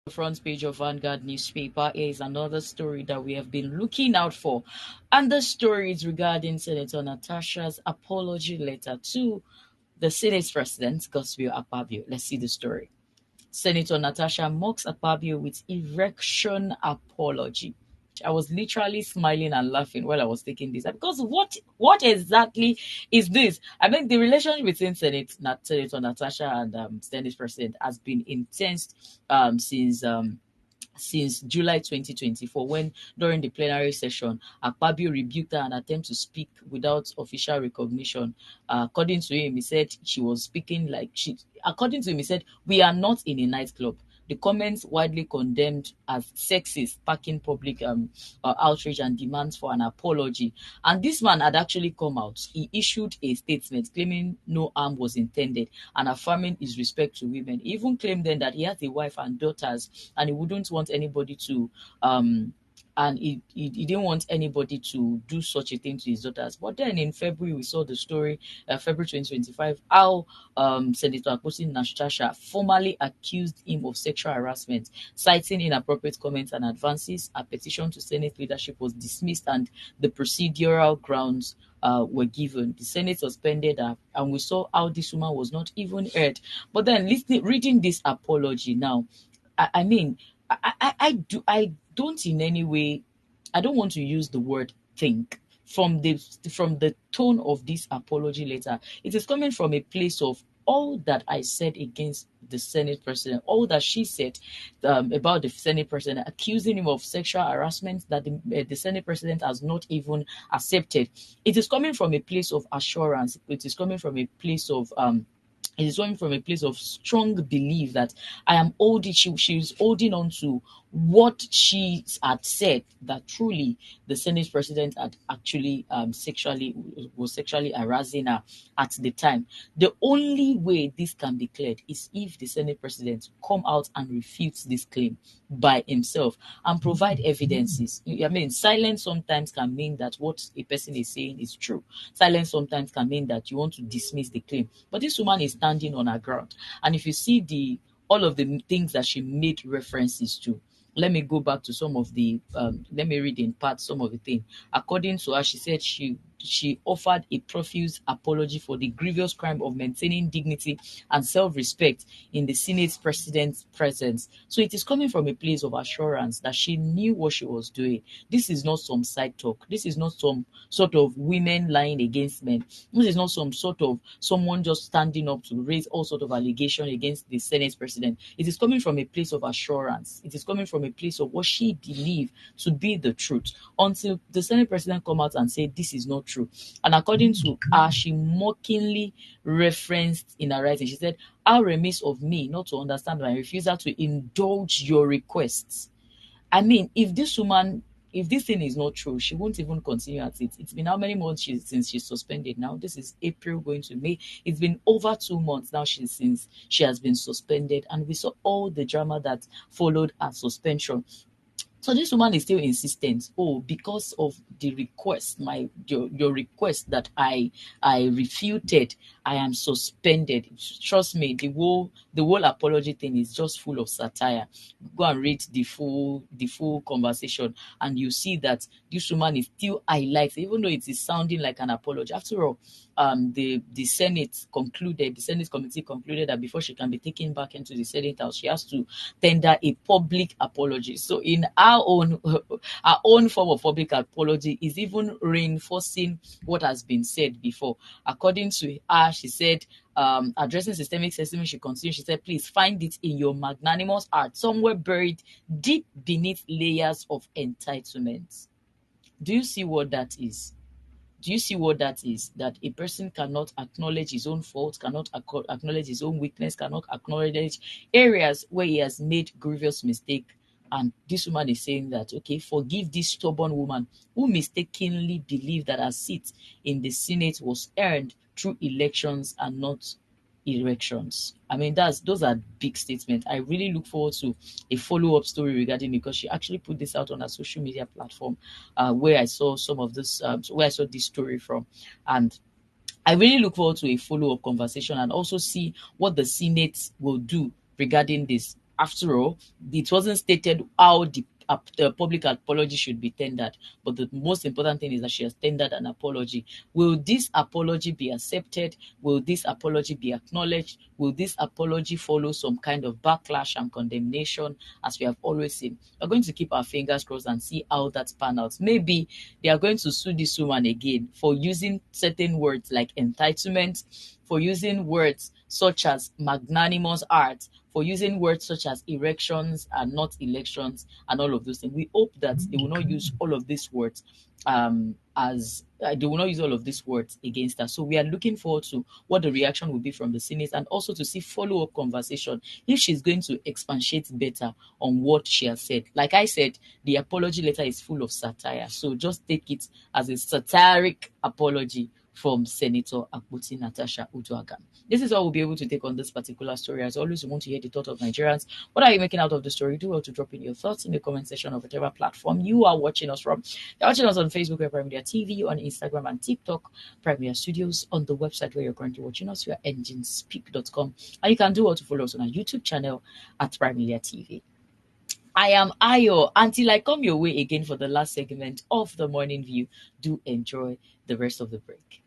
The front page of Vanguard newspaper is another story that we have been looking out for. And the story is regarding Senator Natasha's apology letter to the Senate President, Godswill Akpabio. Let's see the story. Senator Natasha mocks Akpabio with erection apology. I was literally smiling and laughing while I was taking this because what exactly is this? I mean, the relationship between Senator Natasha and Senate President has been intense since July 2024, when during the plenary session, Akpabio rebuked her and attempt to speak without official recognition. According to him, he said she was speaking like she. According to him, he said, "We are not in a nightclub." The comments widely condemned as sexist, sparking public outrage and demands for an apology. And this man had actually come out. He issued a statement claiming no harm was intended and affirming his respect to women. He even claimed then that he has a wife and daughters and he wouldn't want anybody to he didn't want anybody to do such a thing to his daughters. But then in February, we saw the story, February 2025, how Senator Akposi Natasha formally accused him of sexual harassment, citing inappropriate comments and advances. A petition to Senate leadership was dismissed and the procedural grounds were given. The Senate suspended her, and we saw how this woman was not even heard. But then reading this apology now, I mean, I don't in any way, I don't want to use the word think from the tone of this apology letter. It is coming from a place of all that I said against the Senate president, all that she said about the Senate president, accusing him of sexual harassment that the Senate president has not even accepted. It is coming from a place of assurance. It is coming from a place of it is coming from a place of strong belief that I am holding, she is holding on to what she had said, that truly the Senate president had actually was sexually harassing her at the time. The only way this can be cleared is if the Senate president come out and refutes this claim by himself and provide evidences. I mean, silence sometimes can mean that what a person is saying is true. Silence sometimes can mean that you want to dismiss the claim. But this woman is standing on her ground. And if you see all of the things that she made references to, let me go back to some of the let me read in part some of the things. According to her, she said she offered a profuse apology for the grievous crime of maintaining dignity and self-respect in the Senate president's presence. So it is coming from a place of assurance that she knew what she was doing. This is not some side talk. This is not some sort of women lying against men. This is not some sort of someone just standing up to raise all sort of allegation against the Senate president. It is coming from a place of assurance. It is coming from a place of what she believed to be the truth, until the Senate president come out and say this is not true. And according to her, she mockingly referenced in her writing, she said, "How remiss of me not to understand my refusal to indulge your requests." I mean, if this thing is not true, she won't even continue at it. It's been how many months since she's suspended now? This is April going to May. It's been over 2 months now since she has been suspended, and we saw all the drama that followed her suspension. So this woman is still insistent. Oh, because of the request, your request that I refuted, I am suspended. Trust me, the whole apology thing is just full of satire. Go and read the full conversation, and you see that this woman is still highlighting, even though it is sounding like an apology. After all, the Senate committee concluded that before she can be taken back into the Senate House, she has to tender a public apology. So in our own form of public apology is even reinforcing what has been said before. According to her, she said, addressing systemic sexism, she continued, she said, "Please find it in your magnanimous heart, somewhere buried deep beneath layers of entitlement." Do you see what that is? Do you see what that is? That a person cannot acknowledge his own faults, cannot acknowledge his own weakness, cannot acknowledge areas where he has made grievous mistake. And this woman is saying that, okay, forgive this stubborn woman who mistakenly believed that her seat in the Senate was earned through elections and not erections. I mean, those are big statements. I really look forward to a follow-up story regarding it, because she actually put this out on a social media platform where I saw some of this, where I saw this story from. And I really look forward to a follow-up conversation and also see what the Senate will do regarding this. After all, it wasn't stated how the public apology should be tendered, but the most important thing is that she has tendered an apology. Will this apology be accepted? Will this apology be acknowledged? Will this apology follow some kind of backlash and condemnation, as we have always seen? We're going to keep our fingers crossed and see how that pans out. Maybe they are going to sue this woman again for using certain words like entitlement, for using words such as magnanimous art, for using words such as erections and not elections, and all of those things. We hope that they will not use all of these words as they will not use all of these words against us. So we are looking forward to what the reaction will be from the Senate, and also to see follow-up conversation if she's going to expatiate better on what she has said. Like I said, the apology letter is full of satire, so just take it as a satiric apology from Senator Akpoti Natasha Uduaghan. This is all we'll be able to take on this particular story. As always, we want to hear the thought of Nigerians. What are you making out of the story? Do well to drop in your thoughts in the comment section of whatever platform you are watching us from. You're watching us on Facebook at Prime Media TV, on Instagram and TikTok, Prime Media Studios, on the website where you're currently watching us, we are enginespeak.com. And you can do well to follow us on our YouTube channel at Prime Media TV. I am Ayo. Until I come your way again for the last segment of the Morning View, do enjoy the rest of the break.